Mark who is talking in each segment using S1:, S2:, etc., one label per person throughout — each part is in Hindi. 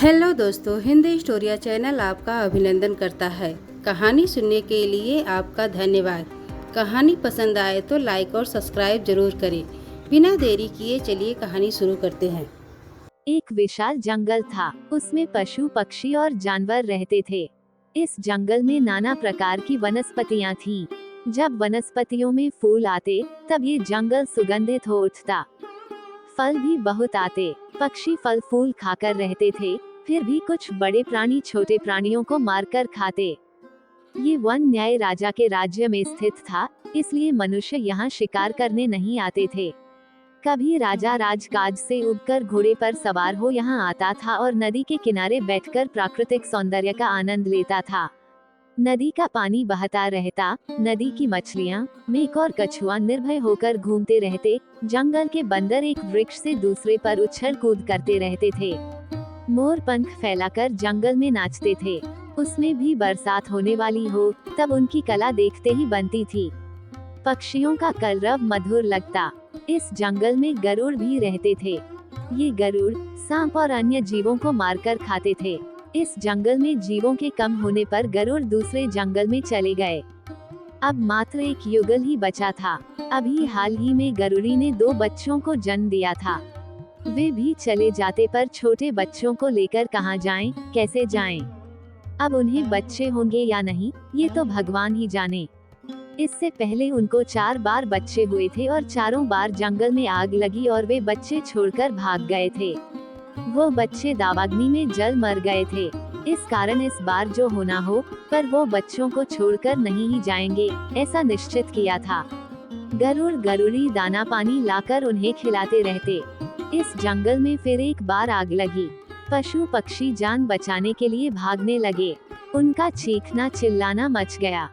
S1: हेलो दोस्तों, हिंदी स्टोरिया चैनल आपका अभिनंदन करता है। कहानी सुनने के लिए आपका धन्यवाद। कहानी पसंद आए तो लाइक और सब्सक्राइब जरूर करें। बिना देरी किए चलिए कहानी शुरू करते हैं।
S2: एक विशाल जंगल था। उसमें पशु, पक्षी और जानवर रहते थे। इस जंगल में नाना प्रकार की वनस्पतियां थीं। जब वनस्पतियों में फूल आते, तब ये जंगल सुगंधित हो उठता। फल भी बहुत आते। पक्षी फल फूल खाकर रहते थे। फिर भी कुछ बड़े प्राणी छोटे प्राणियों को मारकर खाते। ये वन न्याय राजा के राज्य में स्थित था, इसलिए मनुष्य यहाँ शिकार करने नहीं आते थे। कभी राजा राजकाज से उबकर घोड़े पर सवार हो यहाँ आता था और नदी के किनारे बैठकर प्राकृतिक सौंदर्य का आनंद लेता था। नदी का पानी बहता रहता, नदी की मछलियाँ, मेक और कछुआ निर्भय होकर घूमते रहते। जंगल के बंदर एक वृक्ष से दूसरे पर उछल कूद करते रहते थे। मोर पंख फैलाकर जंगल में नाचते थे। उसमें भी बरसात होने वाली हो, तब उनकी कला देखते ही बनती थी। पक्षियों का कलरव मधुर लगता। इस जंगल में गरुड़ भी रहते थे। ये गरुड़ सांप और अन्य जीवों को मारकर खाते थे। इस जंगल में जीवों के कम होने पर गरुड़ दूसरे जंगल में चले गए। अब मात्र एक युगल ही बचा था। अभी हाल ही में गरुड़ी ने 2 बच्चों को जन्म दिया था। वे भी चले जाते पर छोटे बच्चों को लेकर कहाँ जाएं, कैसे जाएं? अब उन्हें बच्चे होंगे या नहीं, ये तो भगवान ही जाने। इससे पहले उनको 4 बार बच्चे हुए थे और चारों बार जंगल में आग लगी और वे बच्चे छोड़कर भाग गए थे। वो बच्चे दावाग्नि में जल मर गए थे। इस कारण इस बार जो होना हो, पर वो बच्चों को छोड़कर नहीं ही जाएंगे, ऐसा निश्चित किया था। गरुड़ गरुड़ी दाना पानी लाकर उन्हें खिलाते रहते। इस जंगल में फिर एक बार आग लगी। पशु पक्षी जान बचाने के लिए भागने लगे। उनका चीखना चिल्लाना मच गया।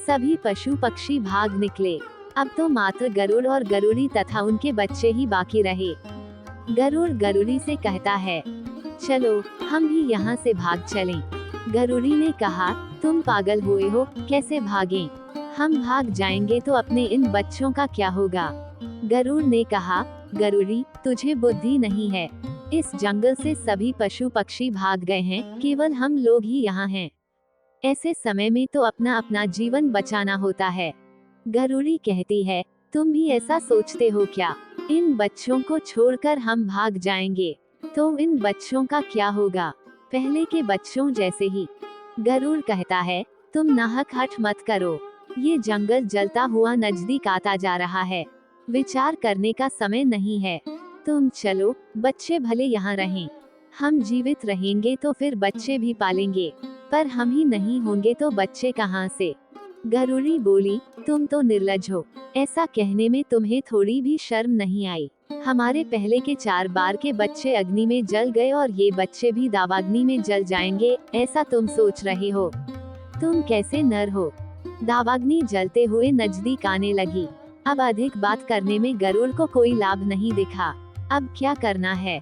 S2: सभी पशु पक्षी भाग निकले। अब तो मात्र गरुड़ और गरुड़ी तथा उनके बच्चे ही बाकी रहे। गरुड़ गरुड़ी से कहता है, चलो हम भी यहाँ से भाग चलें। गरुड़ी ने कहा, तुम पागल हुए हो, कैसे भागें? हम भाग जाएंगे तो अपने इन बच्चों का क्या होगा? गरुड़ ने कहा, गरुड़ी, तुझे बुद्धि नहीं है। इस जंगल से सभी पशु पक्षी भाग गए हैं, केवल हम लोग ही यहाँ हैं। ऐसे समय में तो अपना अपना जीवन बचाना होता है। गरुड़ी कहती है, तुम भी ऐसा सोचते हो क्या? इन बच्चों को छोड़कर हम भाग जाएंगे तो इन बच्चों का क्या होगा? पहले के बच्चों जैसे ही। गरुड़ कहता है, तुम नाहक हठ मत करो। ये जंगल जलता हुआ नजदीक आता जा रहा है। विचार करने का समय नहीं है। तुम चलो, बच्चे भले यहाँ रहें। हम जीवित रहेंगे तो फिर बच्चे भी पालेंगे, पर हम ही नहीं होंगे तो बच्चे कहाँ से? गरुड़ी बोली, तुम तो निर्लज हो। ऐसा कहने में तुम्हें थोड़ी भी शर्म नहीं आई? हमारे पहले के 4 बार के बच्चे अग्नि में जल गए और ये बच्चे भी दावाग्नि में जल जाएंगे, ऐसा तुम सोच रहे हो? तुम कैसे नर हो? दावाग्नि जलते हुए नजदीक आने लगी। अब अधिक बात करने में गरुड़ को कोई लाभ नहीं दिखा। अब क्या करना है?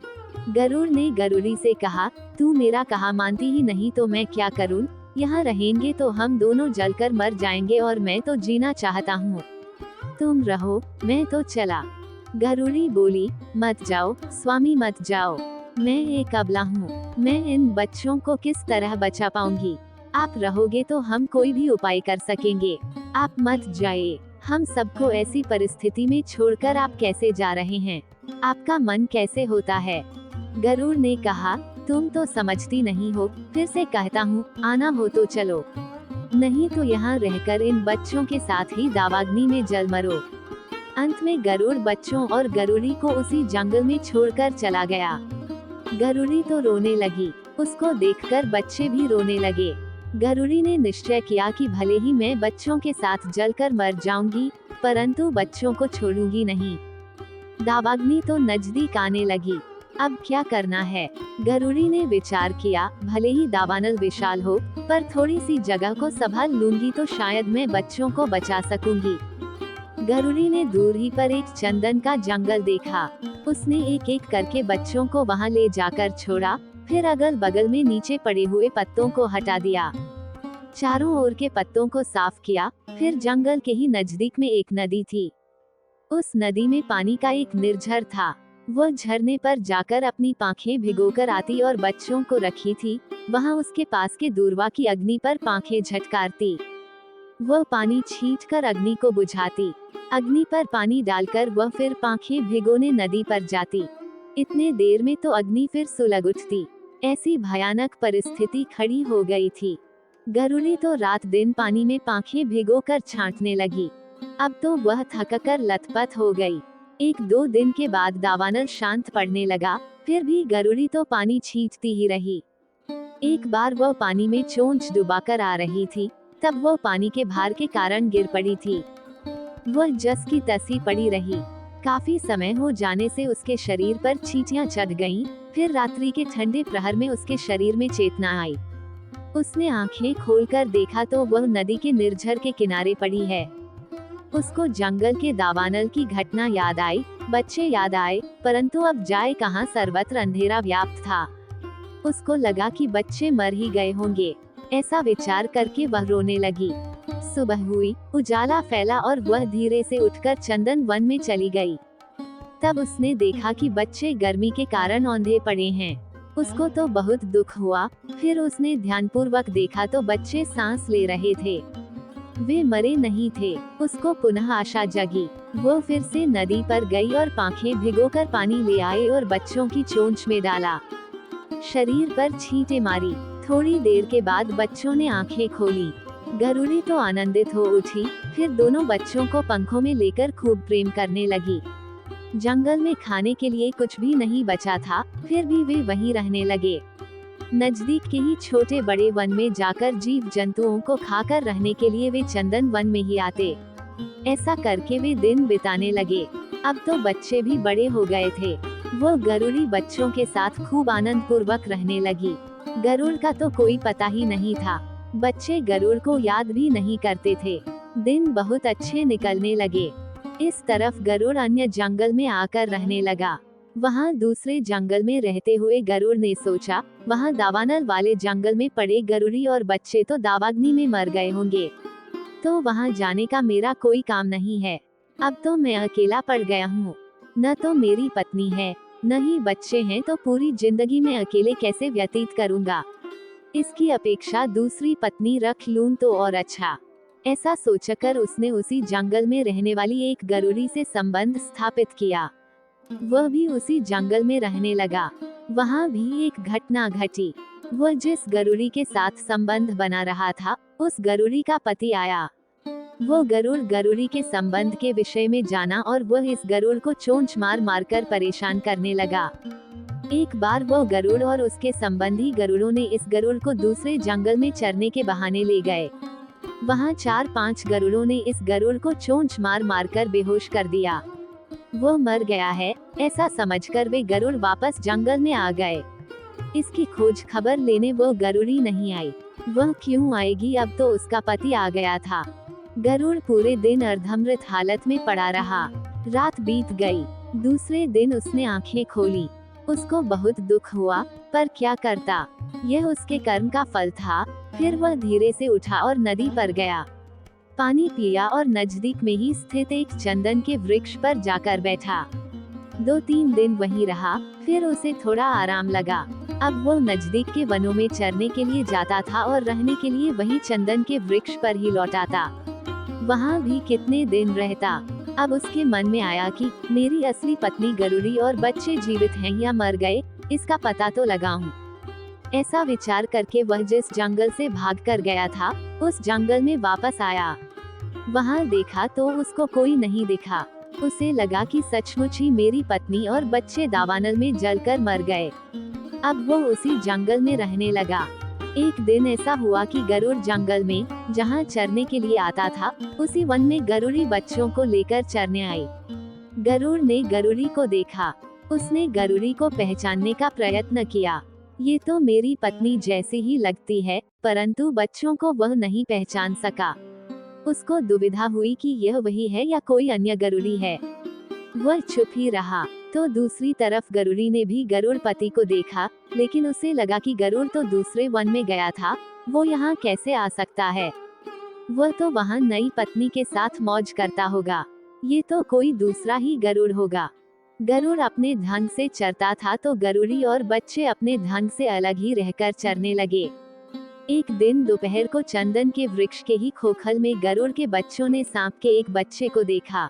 S2: गरुड़ ने गरुड़ी से कहा, तू मेरा कहा मानती ही नहीं तो मैं क्या करूं? यहाँ रहेंगे तो हम दोनों जलकर मर जाएंगे और मैं तो जीना चाहता हूँ। तुम रहो, मैं तो चला। गरुड़ी बोली, मत जाओ स्वामी, मत जाओ। मैं एक अबला हूँ। मैं इन बच्चों को किस तरह बचा पाऊंगी? आप रहोगे तो हम कोई भी उपाय कर सकेंगे। आप मत जाइए। हम सबको ऐसी परिस्थिति में छोड़कर आप कैसे जा रहे हैं? आपका मन कैसे होता है? गरुड़ ने कहा, तुम तो समझती नहीं हो। फिर से कहता हूँ, आना हो तो चलो, नहीं तो यहाँ रहकर इन बच्चों के साथ ही दावाग्नि में जल मरो। अंत में गरुड़ बच्चों और गरुड़ी को उसी जंगल में छोड़कर चला गया। गरुड़ी तो रोने लगी। उसको देखकर बच्चे भी रोने लगे। गरुड़ी ने निश्चय किया कि भले ही मैं बच्चों के साथ जलकर मर जाऊंगी, परंतु बच्चों को छोड़ूंगी नहीं। दावाग्नि तो नजदीक आने लगी। अब क्या करना है? गरुड़ी ने विचार किया, भले ही दावानल विशाल हो, पर थोड़ी सी जगह को संभाल लूंगी तो शायद मैं बच्चों को बचा सकूंगी। गरुड़ी ने दूर ही पर एक चंदन का जंगल देखा। उसने एक एक करके बच्चों को वहां ले जाकर छोड़ा, फिर अगल बगल में नीचे पड़े हुए पत्तों को हटा दिया। चारों ओर के पत्तों को साफ किया। फिर जंगल के ही नजदीक में एक नदी थी। उस नदी में पानी का एक निर्झर था। वो झरने पर जाकर अपनी पांखें भिगोकर आती और बच्चों को रखी थी वहां उसके पास के दूरवा की अग्नि पर पांखें झटकारती। वह पानी छींटकर अग्नि को बुझाती। अग्नि पर पानी डालकर वह फिर पांखें भिगोने नदी पर जाती। इतने देर में तो अग्नि फिर सुलग उठती। ऐसी भयानक परिस्थिति खड़ी हो गई थी। गरुड़ी तो रात दिन पानी में पांखें भिगोकर छांटने लगी। अब तो वह थककर लथपथ हो गई। 1-2 दिन के बाद दावानल शांत पड़ने लगा, फिर भी गरुड़ी तो पानी छींटती ही रही। एक बार वह पानी में चोंच डुबाकर आ रही थी, तब वह पानी के भार के कारण गिर पड़ी थी। वह जस की तसी पड़ी रही। काफी समय हो जाने से उसके शरीर पर चींटियां चढ़ गईं, फिर रात्रि के ठंडे प्रहर में उसके शरीर में चेतना आई। उसने आंखें खोलकर देखा तो वह नदी के निर्झर के किनारे पड़ी है। उसको जंगल के दावानल की घटना याद आई, बच्चे याद आए, परंतु अब जाए कहां, सर्वत्र अंधेरा व्याप्त था। उसको लगा कि बच्चे मर ही गए होंगे। ऐसा विचार करके वह रोने लगी। सुबह हुई, उजाला फैला और वह धीरे से उठकर चंदन वन में चली गई। तब उसने देखा कि बच्चे गर्मी के कारण औंधे पड़े हैं। उसको तो बहुत दुख हुआ। फिर उसने ध्यानपूर्वक देखा तो बच्चे सांस ले रहे थे। वे मरे नहीं थे। उसको पुनः आशा जगी। वो फिर से नदी पर गई और पांखें भिगोकर पानी ले आए और बच्चों की चोंच में डाला। शरीर पर छींटे मारी। थोड़ी देर के बाद बच्चों ने आंखें खोली। गरुड़ी तो आनंदित हो उठी। फिर दोनों बच्चों को पंखों में लेकर खूब प्रेम करने लगी। जंगल में खाने के लिए कुछ भी नहीं बचा था, फिर भी वे वहीं रहने लगे। नजदीक के ही छोटे बड़े वन में जाकर जीव जंतुओं को खाकर रहने के लिए वे चंदन वन में ही आते। ऐसा करके वे दिन बिताने लगे। अब तो बच्चे भी बड़े हो गए थे। वो गरुड़ी बच्चों के साथ खूब आनंद पूर्वक रहने लगी। गरुड़ का तो कोई पता ही नहीं था। बच्चे गरुड़ को याद भी नहीं करते थे। दिन बहुत अच्छे निकलने लगे। इस तरफ गरुड़ अन्य जंगल में आकर रहने लगा। वहाँ दूसरे जंगल में रहते हुए गरुड़ ने सोचा, वहाँ दावानल वाले जंगल में पड़े गरुड़ी और बच्चे तो दावाग्नि में मर गए होंगे, तो वहाँ जाने का मेरा कोई काम नहीं है। अब तो मैं अकेला पड़ गया हूँ। न तो मेरी पत्नी है, न ही बच्चे हैं, तो पूरी जिंदगी में अकेले कैसे व्यतीत करूँगा। इसकी अपेक्षा दूसरी पत्नी रख लूं तो और अच्छा। ऐसा सोचकर उसने उसी जंगल में रहने वाली एक गरुड़ी से संबंध स्थापित किया। वह भी उसी जंगल में रहने लगा। वहाँ भी एक घटना घटी। वह जिस गरुड़ी के साथ संबंध बना रहा था, उस गरुड़ी का पति आया। वो गरुड़ गरुड़ी के संबंध के विषय में जाना और वह इस गरुड़ को चोंच मार मारकर परेशान करने लगा। एक बार वो गरुड़ और उसके संबंधी गरुड़ों ने इस गरुड़ को दूसरे जंगल में चरने के बहाने ले गए। वहाँ 4-5 गरुड़ों ने इस गरुड़ को चोंच मार मारकर बेहोश कर दिया। वो मर गया है, ऐसा समझकर वे गरुड़ वापस जंगल में आ गए। इसकी खोज खबर लेने वो गरुड़ी नहीं आई। वह क्यों आएगी, अब तो उसका पति आ गया था। गरुड़ पूरे दिन अर्धमृत हालत में पड़ा रहा। रात बीत गई। दूसरे दिन उसने आंखें खोली। उसको बहुत दुख हुआ, पर क्या करता, यह उसके कर्म का फल था। फिर वह धीरे से उठा और नदी पर गया। पानी पिया और नजदीक में ही स्थित एक चंदन के वृक्ष पर जाकर बैठा। 2-3 दिन वहीं रहा, फिर उसे थोड़ा आराम लगा। अब वो नजदीक के वनों में चरने के लिए जाता था और रहने के लिए वही चंदन के वृक्ष पर ही लौटाता। वहाँ भी कितने दिन रहता। अब उसके मन में आया कि मेरी असली पत्नी गरुड़ी और बच्चे जीवित हैं या मर गए, इसका पता तो लगाऊं। ऐसा विचार करके वह जिस जंगल से भागकर गया था, उस जंगल में वापस आया। वहाँ देखा तो उसको कोई नहीं दिखा। उसे लगा कि सचमुच ही मेरी पत्नी और बच्चे दावानल में जलकर मर गए। अब वो उसी जंगल में रहने लगा। एक दिन ऐसा हुआ कि गरुड़ जंगल में जहाँ चरने के लिए आता था, उसी वन में गरुड़ी बच्चों को लेकर चरने आई। गरुड़ ने गरुड़ी को देखा। उसने गरुड़ी को पहचानने का प्रयत्न किया। ये तो मेरी पत्नी जैसी ही लगती है, परंतु बच्चों को वह नहीं पहचान सका। उसको दुविधा हुई कि यह वही है या कोई अन्य गरुड़ी है। वह चुप ही रहा। तो दूसरी तरफ गरुड़ी ने भी गरुड़ पति को देखा, लेकिन उसे लगा कि गरुड़ तो दूसरे वन में गया था, वो यहाँ कैसे आ सकता है। वह तो वहाँ नई पत्नी के साथ मौज करता होगा। ये तो कोई दूसरा ही गरुड़ होगा। गरुड़ अपने ढंग से चरता था तो गरुड़ी और बच्चे अपने ढंग से अलग ही रहकर चरने लगे। एक दिन दोपहर को चंदन के वृक्ष के ही खोखल में गरुड़ के बच्चों ने सांप के एक बच्चे को देखा।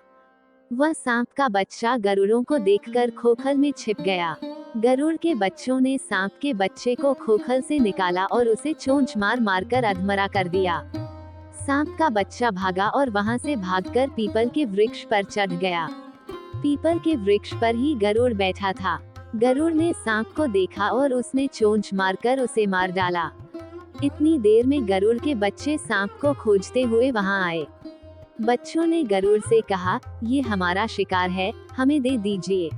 S2: वह सांप का बच्चा गरुड़ों को देखकर खोखल में छिप गया। गरुड़ के बच्चों ने सांप के बच्चे को खोखल से निकाला और उसे चोंच मार मारकर अधमरा कर दिया। सांप का बच्चा भागा और वहां से भागकर पीपल के वृक्ष पर चढ़ गया। पीपल के वृक्ष पर ही गरुड़ बैठा था। गरुड़ ने सांप को देखा और उसने चोंच मारकर उसे मार डाला। इतनी देर में गरुड़ के बच्चे सांप को खोजते हुए वहां आए। बच्चों ने गरुड़ से कहा, ये हमारा शिकार है, हमें दे दीजिए।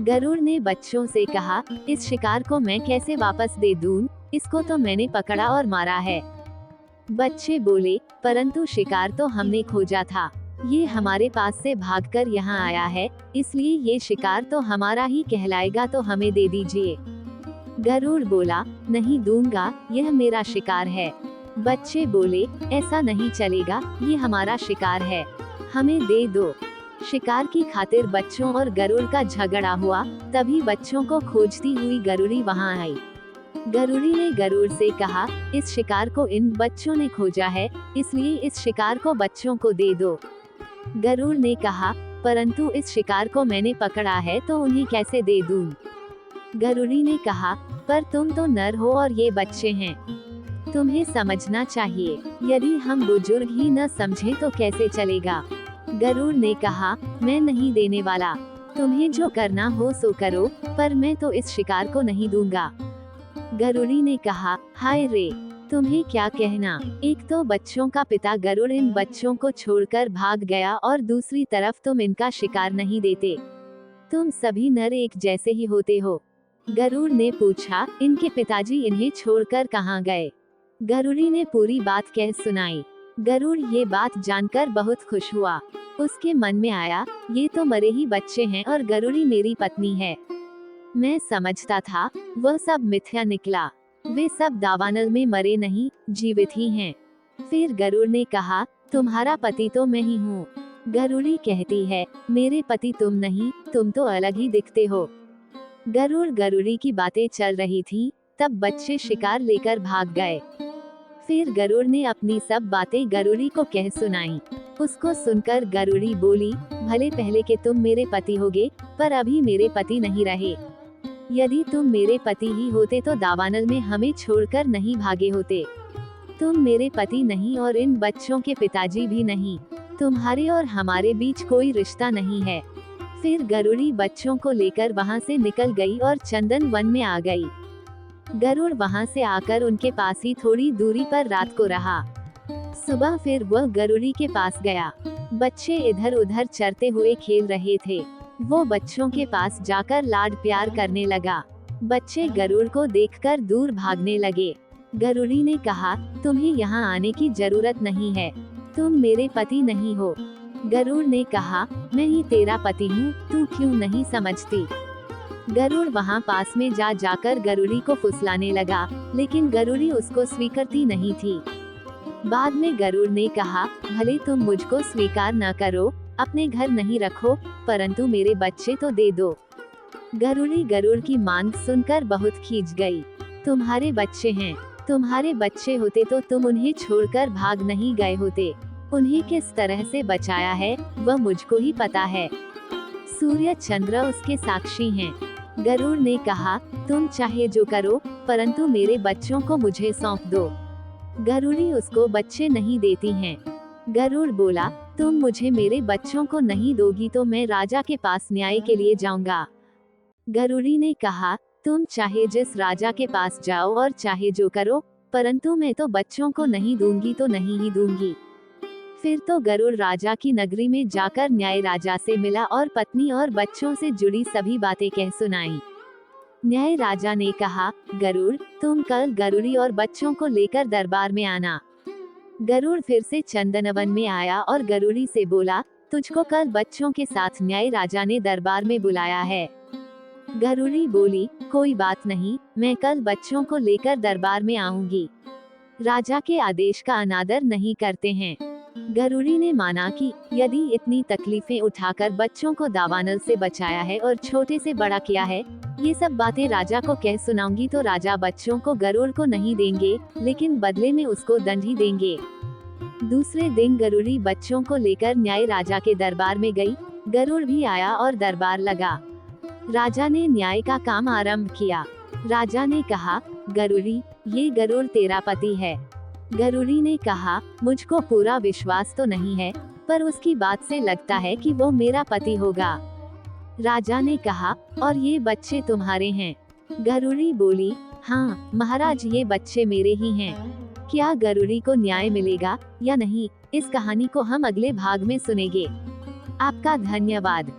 S2: गरुड़ ने बच्चों से कहा, इस शिकार को मैं कैसे वापस दे दूं? इसको तो मैंने पकड़ा और मारा है। बच्चे बोले, परंतु शिकार तो हमने खोजा था, ये हमारे पास से भागकर यहाँ आया है, इसलिए ये शिकार तो हमारा ही कहलाएगा, तो हमें दे दीजिए। गरुड़ बोला, नहीं दूंगा, यह मेरा शिकार है। बच्चे बोले, ऐसा नहीं चलेगा, ये हमारा शिकार है, हमें दे दो। शिकार की खातिर बच्चों और गरुड़ का झगड़ा हुआ। तभी बच्चों को खोजती हुई गरुड़ी वहां आई। गरुड़ी ने गरुड़ से कहा, इस शिकार को इन बच्चों ने खोजा है, इसलिए इस शिकार को बच्चों को दे दो। गरुड़ ने कहा, परंतु इस शिकार को मैंने पकड़ा है, तो उन्हें कैसे दे दूं? गरुड़ी ने कहा, पर तुम तो नर हो और ये बच्चे हैं, तुम्हें समझना चाहिए, यदि हम बुजुर्ग ही न समझे तो कैसे चलेगा। गरुड़ ने कहा, मैं नहीं देने वाला, तुम्हें जो करना हो सो करो, पर मैं तो इस शिकार को नहीं दूंगा। गरुड़ी ने कहा, हाय रे, तुम्हें क्या कहना। एक तो बच्चों का पिता गरुड़ इन बच्चों को छोड़कर भाग गया और दूसरी तरफ तुम इनका शिकार नहीं देते। तुम सभी नर एक जैसे ही होते हो। गरुड़ ने पूछा, इनके पिताजी इन्हें छोड़कर कहाँ गए? गरुड़ी ने पूरी बात कह सुनाई। गरुड़ ये बात जानकर बहुत खुश हुआ। उसके मन में आया, ये तो मरे ही बच्चे हैं और गरुड़ी मेरी पत्नी है। मैं समझता था वह सब मिथ्या निकला, वे सब दावानल में मरे नहीं, जीवित ही हैं। फिर गरुड़ ने कहा, तुम्हारा पति तो मैं ही हूँ। गरुड़ी कहती है, मेरे पति तुम नहीं, तुम तो अलग ही दिखते हो। गरुड़ गरुड़ी की बातें चल रही थी, तब बच्चे शिकार लेकर भाग गए। फिर गरुड़ ने अपनी सब बातें गरुड़ी को कह सुनाई। उसको सुनकर गरुड़ी बोली, भले पहले के तुम मेरे पति होगे, पर अभी मेरे पति नहीं रहे। यदि तुम मेरे पति ही होते तो दावानल में हमें छोड़कर नहीं भागे होते। तुम मेरे पति नहीं और इन बच्चों के पिताजी भी नहीं, तुम्हारे और हमारे बीच कोई रिश्ता नहीं है। फिर गरुड़ी बच्चों को लेकर वहां से निकल गई और चंदन वन में आ गई। गरुड़ वहां से आकर उनके पास ही थोड़ी दूरी पर रात को रहा। सुबह फिर वह गरुड़ी के पास गया। बच्चे इधर उधर चरते हुए खेल रहे थे। वो बच्चों के पास जाकर लाड प्यार करने लगा। बच्चे गरुड़ को देखकर दूर भागने लगे। गरुड़ी ने कहा, तुम्हें यहाँ आने की जरूरत नहीं है, तुम मेरे पति नहीं हो। गरुड़ ने कहा, मैं ही तेरा पति हूँ, तू क्यों नहीं समझती। गरुड़ वहाँ पास में जाकर गरुड़ी को फुसलाने लगा, लेकिन गरुड़ी उसको स्वीकारती नहीं थी। बाद में गरुड़ ने कहा, भले तुम मुझको स्वीकार न करो, अपने घर नहीं रखो, परंतु मेरे बच्चे तो दे दो। गरुड़ी गरुड़ की मांग सुनकर बहुत खींच गई। तुम्हारे बच्चे हैं, तुम्हारे बच्चे होते तो तुम उन्हें छोड़कर भाग नहीं गए होते। उन्हें किस तरह से बचाया है वह मुझको ही पता है। सूर्य चंद्र उसके साक्षी हैं। गरुड़ ने कहा, तुम चाहे जो करो, परंतु मेरे बच्चों को मुझे सौंप दो। गरुड़ी उसको बच्चे नहीं देती हैं। गरुड़ बोला, तुम मुझे मेरे बच्चों को नहीं दोगी तो मैं राजा के पास न्याय के लिए जाऊंगा। गरुड़ी ने कहा, तुम चाहे जिस राजा के पास जाओ और चाहे जो करो, परंतु मैं तो बच्चों को नहीं दूंगी तो नहीं ही दूंगी। फिर तो गरुड़ राजा की नगरी में जाकर न्याय राजा से मिला और पत्नी और बच्चों से जुड़ी सभी बातें कह सुनाई। न्याय राजा ने कहा, गरुड़, तुम कल गरुड़ी और बच्चों को लेकर दरबार में आना। गरुड़ फिर से चंदनवन में आया और गरुड़ी से बोला, तुझको कल बच्चों के साथ न्याय राजा ने दरबार में बुलाया है। गरुड़ी बोली, कोई बात नहीं, मैं कल बच्चों को लेकर दरबार में आऊंगी। राजा के आदेश का अनादर नहीं करते हैं। गरुड़ी ने माना कि यदि इतनी तकलीफें उठाकर बच्चों को दावानल से बचाया है और छोटे से बड़ा किया है, ये सब बातें राजा को कह सुनाऊंगी तो राजा बच्चों को गरुड़ को नहीं देंगे, लेकिन बदले में उसको दंड ही देंगे। दूसरे दिन गरुड़ी बच्चों को लेकर न्याय राजा के दरबार में गई। गरुड़ भी आया और दरबार लगा। राजा ने न्याय का काम आरंभ किया। राजा ने कहा, गरुड़ी, ये गरुड़ तेरा पति है। गरुड़ी ने कहा, मुझको पूरा विश्वास तो नहीं है, पर उसकी बात से लगता है कि वो मेरा पति होगा। राजा ने कहा, और ये बच्चे तुम्हारे हैं? गरुड़ी बोली, हाँ महाराज, ये बच्चे मेरे ही हैं। क्या गरुड़ी को न्याय मिलेगा या नहीं, इस कहानी को हम अगले भाग में सुनेंगे। आपका धन्यवाद।